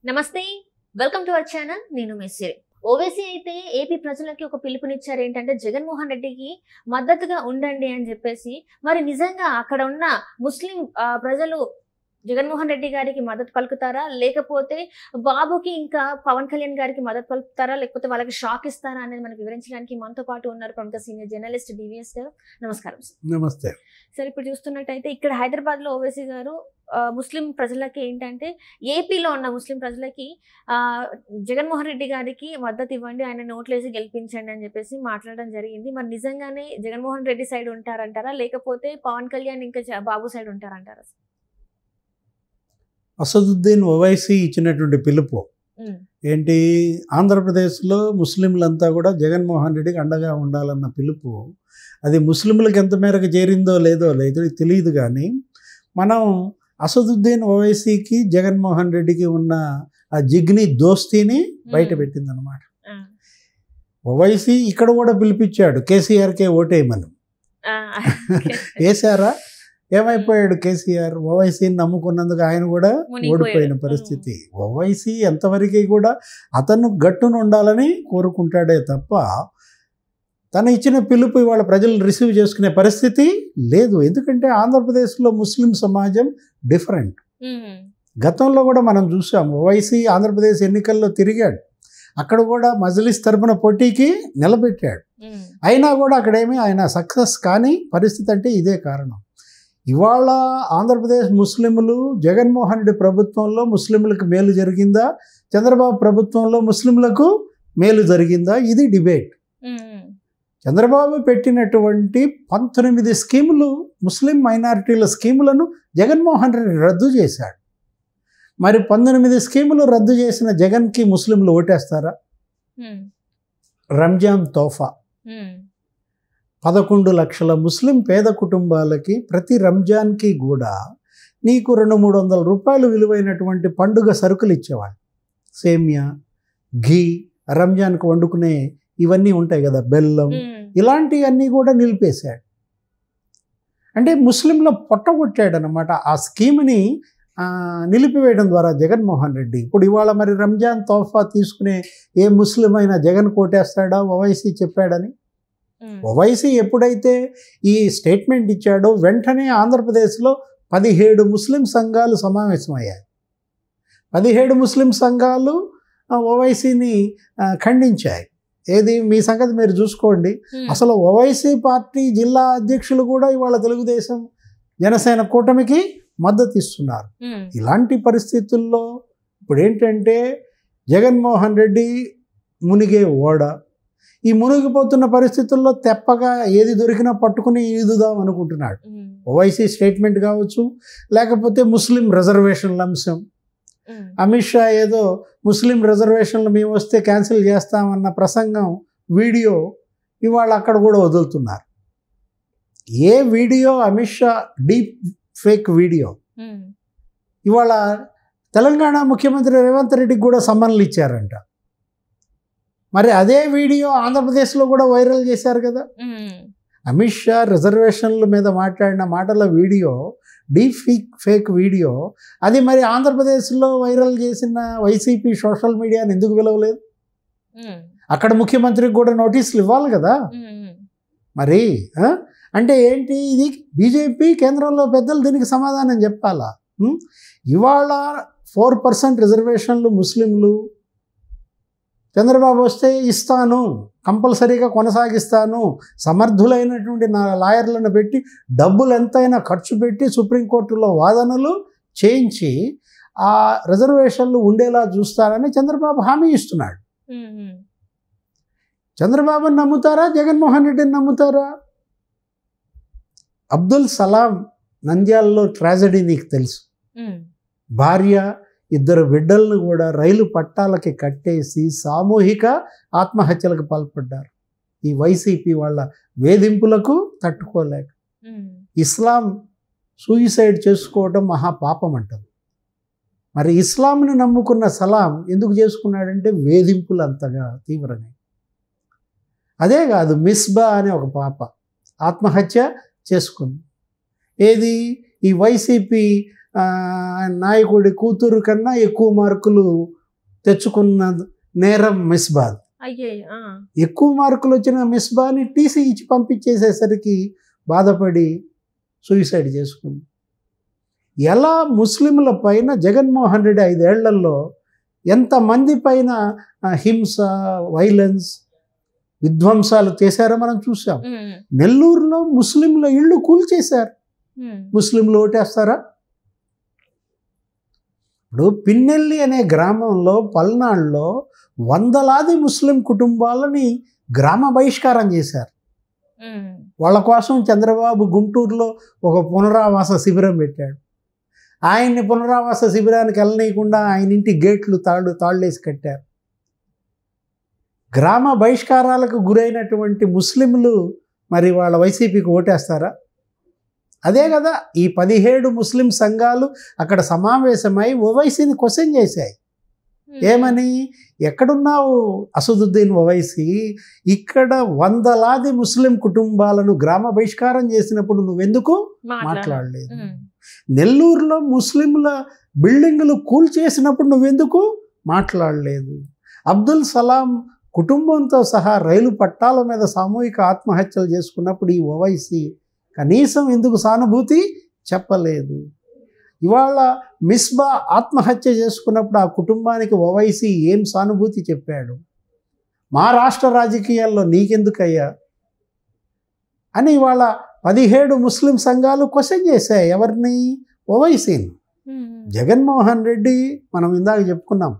నమస్తే, welcome to our channel. నేను మెస్సిరి. ఓవైసీ అయితే ఏపీ ప్రజలకి ఒక పిలుపునిచ్చారు. ఏంటంటే జగన్మోహన్ రెడ్డికి మద్దతుగా ఉండండి అని చెప్పేసి. మరి నిజంగా అక్కడ ఉన్న ముస్లిం ప్రజలు జగన్మోహన్ రెడ్డి గారికి మద్దతు పలుకుతారా, లేకపోతే బాబుకి ఇంకా పవన్ కళ్యాణ్ గారికి మద్దతు పలుకుతారా, లేకపోతే వాళ్ళకి షాక్ ఇస్తారా అనేది మనకు వివరించడానికి మనతో పాటు ఉన్నారు ప్రముఖ సీనియర్ జర్నలిస్ట్ డివిఎస్ గారు. నమస్కారం సార్. నమస్తే సార్, ఇప్పుడు చూస్తున్నట్టయితే ఇక్కడ హైదరాబాద్ లో ఓవైసీ గారు ముస్లిం ప్రజలకి ఏంటంటే ఏపీలో ఉన్న ముస్లిం ప్రజలకి జగన్మోహన్ రెడ్డి గారికి మద్దతు ఇవ్వండి, ఆయన నోట్లేసి గెలిపించండి అని చెప్పేసి మాట్లాడడం జరిగింది. మరి నిజంగానే జగన్మోహన్ రెడ్డి సైడ్ ఉంటారంటారా, లేకపోతే పవన్ కళ్యాణ్ ఇంకా బాబు సైడ్ ఉంటారంటారా? అసదుద్దీన్ ఓవైసీ ఇచ్చినటువంటి పిలుపు ఏంటి, ఆంధ్రప్రదేశ్లో ముస్లింలంతా కూడా జగన్మోహన్ రెడ్డికి అండగా ఉండాలన్న పిలుపు. అది ముస్లింలకు ఎంత మేరకు చేరిందో లేదో తెలియదు, కానీ మనం అసదుద్దీన్ ఓవైసీకి జగన్మోహన్ రెడ్డికి ఉన్న ఆ జిగ్ని దోస్తీని బయట పెట్టిందనమాట. ఓవైసీ ఇక్కడ కూడా పిలిపించాడు కేసీఆర్కే ఓటేయమని. వేశారా? ఏమైపోయాడు కేసీఆర్? ఓవైసీని నమ్ముకున్నందుకు ఆయన కూడా ఓడిపోయిన పరిస్థితి. ఓవైసీ ఎంతవరకు కూడా అతను గట్టును ఉండాలని కోరుకుంటాడే తప్ప తను ఇచ్చిన పిలుపు ఇవాళ ప్రజలు రిసీవ్ చేసుకునే పరిస్థితి లేదు. ఎందుకంటే ఆంధ్రప్రదేశ్లో ముస్లిం సమాజం డిఫరెంట్. గతంలో కూడా మనం చూసాం, ఓవైసీ ఆంధ్రప్రదేశ్ ఎన్నికల్లో తిరిగాడు, అక్కడ కూడా మజ్లిస్ తరపున పోటీకి నిలబెట్టాడు. అయినా కూడా అక్కడేమీ ఆయన సక్సెస్ కాని పరిస్థితి. అంటే ఇదే కారణం. ఇవాళ ఆంధ్రప్రదేశ్ ముస్లింలు జగన్మోహన్ రెడ్డి ప్రభుత్వంలో ముస్లింలకు మేలు జరిగిందా, చంద్రబాబు ప్రభుత్వంలో ముస్లింలకు మేలు జరిగిందా, ఇది డిబేట్. చంద్రబాబు పెట్టినటువంటి 19 స్కీములు, ముస్లిం మైనారిటీల స్కీములను జగన్మోహన్ రెడ్డి రద్దు చేశాడు. మరి 19 స్కీములు రద్దు చేసిన జగన్కి ముస్లింలు ఓటేస్తారా? రంజాన్ తోఫా 11 లక్షల ముస్లిం పేద కుటుంబాలకి ప్రతి రంజాన్కి కూడా నీకు 200-300 రూపాయలు విలువైనటువంటి పండుగ సరుకులు ఇచ్చేవాళ్ళు. సేమియా, ఘీ, రంజాన్కి వండుకునే ఇవన్నీ ఉంటాయి కదా, బెల్లం, ఇలాంటివన్నీ కూడా నిలిపేశాడు. అంటే ముస్లింలో పొట్టగొట్టాడు అన్నమాట. ఆ స్కీమ్ని నిలిపివేయడం ద్వారా జగన్మోహన్ రెడ్డి. ఇప్పుడు ఇవాళ మరి రంజాన్ తోఫా తీసుకునే ఏ ముస్లిం అయినా జగన్ కోటేస్తాడా? ఓవైసీ చెప్పాడని. ఓవైసీ ఎప్పుడైతే ఈ స్టేట్మెంట్ ఇచ్చాడో వెంటనే ఆంధ్రప్రదేశ్లో 17 ముస్లిం సంఘాలు సమావేశమయ్యాయి. 17 ముస్లిం సంఘాలు ఓవైసీని ఖండించాయి. ఏది మీ సంగతి మీరు చూసుకోండి. అసలు ఓవైసీ పార్టీ జిల్లా అధ్యక్షులు కూడా ఇవాళ తెలుగుదేశం జనసేన కూటమికి మద్దతు ఇస్తున్నారు. ఇలాంటి పరిస్థితుల్లో ఇప్పుడు ఏంటంటే జగన్మోహన్ రెడ్డి మునిగే ఓడ. ఈ మునిగిపోతున్న పరిస్థితుల్లో తెప్పగా ఏది దొరికినా పట్టుకుని ఈదుదాం అనుకుంటున్నాడు. ఓవైసీ స్టేట్మెంట్ కావచ్చు, లేకపోతే ముస్లిం రిజర్వేషన్ల అంశం. అమిత్ షా ఏదో ముస్లిం రిజర్వేషన్లు మేము వస్తే క్యాన్సిల్ చేస్తామన్న ప్రసంగం వీడియో ఇవాళ అక్కడ కూడా వదులుతున్నారు. ఏ video Amit Shah deep fake video ఇవాళ తెలంగాణ ముఖ్యమంత్రి రేవంత్ రెడ్డికి కూడా సమ్మన్లు ఇచ్చారంట. మరి అదే వీడియో ఆంధ్రప్రదేశ్లో కూడా వైరల్ చేశారు కదా. అమిత్ షా రిజర్వేషన్ల మీద మాట్లాడిన మాటల వీడియో, డీప్ ఫేక్ వీడియో, అది మరి ఆంధ్రప్రదేశ్లో వైరల్ చేసిన వైసీపీ సోషల్ మీడియాని ఎందుకు పిలవలేదు? అక్కడ ముఖ్యమంత్రికి కూడా నోటీసులు ఇవ్వాలి కదా. మరి అంటే ఏంటి ఇది? బీజేపీ కేంద్రంలో పెద్దలు దీనికి సమాధానం చెప్పాలా? ఇవాళ 4% రిజర్వేషన్లు ముస్లింలు చంద్రబాబు వస్తే ఇస్తాను, కంపల్సరీగా కొనసాగిస్తాను, సమర్థులైనటువంటి నా లాయర్లను పెట్టి డబ్బులు ఎంతైనా ఖర్చు పెట్టి సుప్రీంకోర్టులో వాదనలు చేయించి ఆ రిజర్వేషన్లు ఉండేలా చూస్తానని చంద్రబాబు హామీ ఇస్తున్నాడు. చంద్రబాబుని నమ్ముతారా, జగన్మోహన్ రెడ్డిని నమ్ముతారా? అబ్దుల్ సలాం నంద్యాలలో ట్రాజడీ నీకు తెలుసు. భార్య, 2 బిడ్డలను కూడా రైలు పట్టాలకి కట్టేసి సామూహిక ఆత్మహత్యలకు పాల్పడ్డారు. ఈ వైసీపీ వాళ్ళ వేధింపులకు తట్టుకోలేక. ఇస్లాం సూయిసైడ్ చేసుకోవడం మహాపాపం అంటారు. మరి ఇస్లాంని నమ్ముకున్న సలాం ఎందుకు చేసుకున్నాడంటే వేధింపులు అంతగా తీవ్రంగా. అదే కాదు, మిస్బా అనే ఒక పాప ఆత్మహత్య చేసుకుంది. ఏది? ఈ వైసీపీ నాయకుడి కూతురు కన్నా ఎక్కువ మార్కులు తెచ్చుకున్న నేరం మిస్బాద్. అయ్యే ఎక్కువ మార్కులు వచ్చిన మిస్బాని టీసీ ఇచ్చి పంపించేసేసరికి బాధపడి సూసైడ్ చేసుకుంది. ఎలా ముస్లింల పైన జగన్మోహన్ రెడ్డి 5 ఏళ్లలో ఎంతమంది పైన హింస, వైలెన్స్, విధ్వంసాలు చేశారో మనం చూసాం. నెల్లూరులో ముస్లింల ఇళ్ళు కూల్చేశారు. ముస్లింలు ఓటేస్తారా? ఇప్పుడు పిన్నెల్లి అనే గ్రామంలో, పల్నాడులో వందలాది ముస్లిం కుటుంబాలని గ్రామ బహిష్కారం చేశారు. వాళ్ళ కోసం చంద్రబాబు గుంటూరులో ఒక పునరావాస శిబిరం పెట్టాడు. ఆయన్ని పునరావాస శిబిరానికి వెళ్ళనీయకుండా ఆయన ఇంటి గేట్లు తాళ్ళేసి కట్టారు. గ్రామ బహిష్కారాలకు గురైనటువంటి ముస్లింలు మరి వాళ్ళ వైసీపీకి ఓటేస్తారా? అదే కదా ఈ 17 ముస్లిం సంఘాలు అక్కడ సమావేశమై ఓవైసీని క్వశ్చన్ చేశాయి. ఏమని? ఎక్కడున్నావు అసదుద్దీన్ ఓవైసీ? ఇక్కడ వందలాది ముస్లిం కుటుంబాలను గ్రామ బహిష్కారం చేసినప్పుడు నువ్వెందుకు మాట్లాడలేదు? నెల్లూరులో ముస్లింల బిల్డింగులు కూల్చేసినప్పుడు నువ్వెందుకు మాట్లాడలేదు? అబ్దుల్ సలాం కుటుంబంతో సహా రైలు పట్టాల మీద సామూహిక ఆత్మహత్యలు చేసుకున్నప్పుడు ఈ ఓవైసీ కనీసం ఎందుకు సానుభూతి చెప్పలేదు? ఇవాళ మిస్బా ఆత్మహత్య చేసుకున్నప్పుడు ఆ కుటుంబానికి ఓవైసీ ఏం సానుభూతి చెప్పాడు? మా రాష్ట్ర రాజకీయాల్లో నీకెందుకయ్యా అని ఇవాళ 17 ముస్లిం సంఘాలు క్వశ్చన్ చేశాయి. ఎవరిని? ఓవైసీని. జగన్మోహన్ రెడ్డి మనం ఇందాక చెప్పుకున్నాం,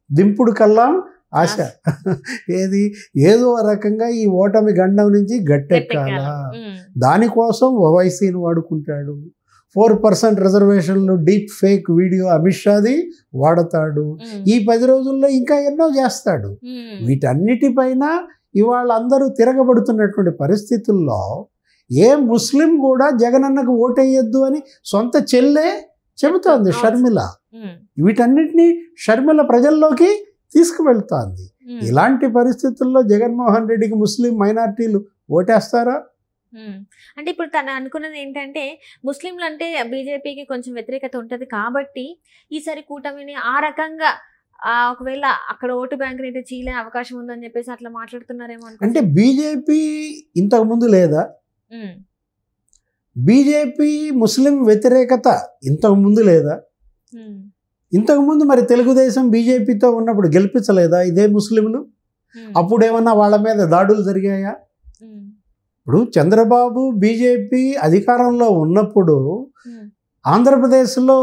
దింపుడు కల్లా ఆశ. ఏదో రకంగా ఈ ఓటమి గండం నుంచి గట్టెక్కాలా, దానికోసం ఓవైసీని వాడుకుంటాడు. 4% రిజర్వేషన్లు, డీప్ ఫేక్ వీడియో అమిత్ షాది వాడతాడు. ఈ 10 రోజుల్లో ఇంకా ఎన్నో చేస్తాడు. వీటన్నిటిపైన ఇవాళ అందరూ తిరగబడుతున్నటువంటి పరిస్థితుల్లో ఏ ముస్లిం కూడా జగనన్నకు ఓటేయొద్దు అని సొంత చెల్లె చెబుతోంది షర్మిల. వీటన్నిటినీ షర్మిల ప్రజల్లోకి తీసుకువెళ్తోంది. ఇలాంటి పరిస్థితుల్లో జగన్మోహన్ రెడ్డికి ముస్లిం మైనారిటీలు ఓటేస్తారా? అంటే ఇప్పుడు తను అనుకున్నది ఏంటంటే, ముస్లింలు అంటే బీజేపీకి కొంచెం వ్యతిరేకత ఉంటుంది కాబట్టి ఈసారి కూటమిని ఆ రకంగా ఒకవేళ అక్కడ ఓటు బ్యాంక్ అయితే చీలే అవకాశం ఉందని చెప్పేసి అట్లా మాట్లాడుతున్నారేమో. అంటే బీజేపీ ఇంతకు ముందు లేదా? బీజేపీ ముస్లిం వ్యతిరేకత ఇంతకు ముందు లేదా? ఇంతకుముందు మరి తెలుగుదేశం బీజేపీతో ఉన్నప్పుడు గెలిపించలేదా ఇదే ముస్లింలు? అప్పుడేమన్నా వాళ్ళ మీద దాడులు జరిగాయా? ఇప్పుడు చంద్రబాబు బీజేపీ అధికారంలో ఉన్నప్పుడు ఆంధ్రప్రదేశ్లో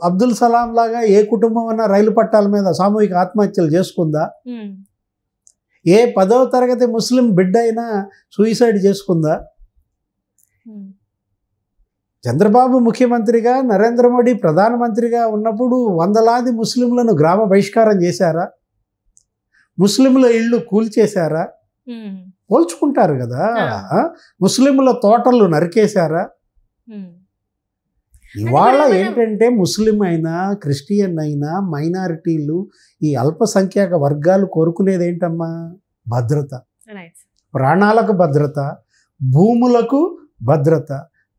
అబ్దుల్ సలాం లాగా ఏ కుటుంబం అన్నా రైలు పట్టాల మీద సామూహిక ఆత్మహత్యలు చేసుకుందా? ఏ 10వ తరగతి ముస్లిం బిడ్డ అయినా సూసైడ్ చేసుకుందా? చంద్రబాబు ముఖ్యమంత్రిగా, నరేంద్ర మోడీ ప్రధానమంత్రిగా ఉన్నప్పుడు వందలాది ముస్లింలను గ్రామ బహిష్కారం చేశారా? ముస్లింల ఇళ్ళు కూల్చేశారా? పోల్చుకుంటారు కదా. ముస్లింల తోటలు నరికేశారా? ఇవాళ ఏంటంటే ముస్లిం అయినా, క్రిస్టియన్ అయినా, మైనారిటీలు, ఈ అల్పసంఖ్యాక వర్గాలు కోరుకునేది ఏంటమ్మా? భద్రత. ప్రాణాలకు భద్రత, భూములకు భద్రత,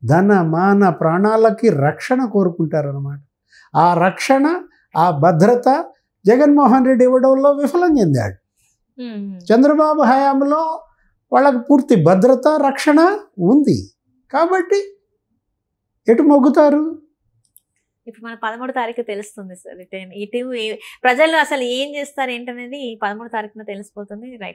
ధన మాన ప్రాణాలకి రక్షణ కోరుకుంటారన్నమాట. ఆ రక్షణ, ఆ భద్రత జగన్మోహన్ రెడ్డి ఇవ్వడంలో విఫలం చెందాడు. చంద్రబాబు హయాంలో వాళ్ళకి పూర్తి భద్రత, రక్షణ ఉంది కాబట్టి ఎటు మొగ్గుతారు? ఇప్పుడు మన 13వ తారీఖు తెలుస్తుంది సార్. ఇటు ప్రజలు అసలు ఏం చేస్తారు ఏంటనేది 13వ తారీఖున తెలిసిపోతుంది. రైట్.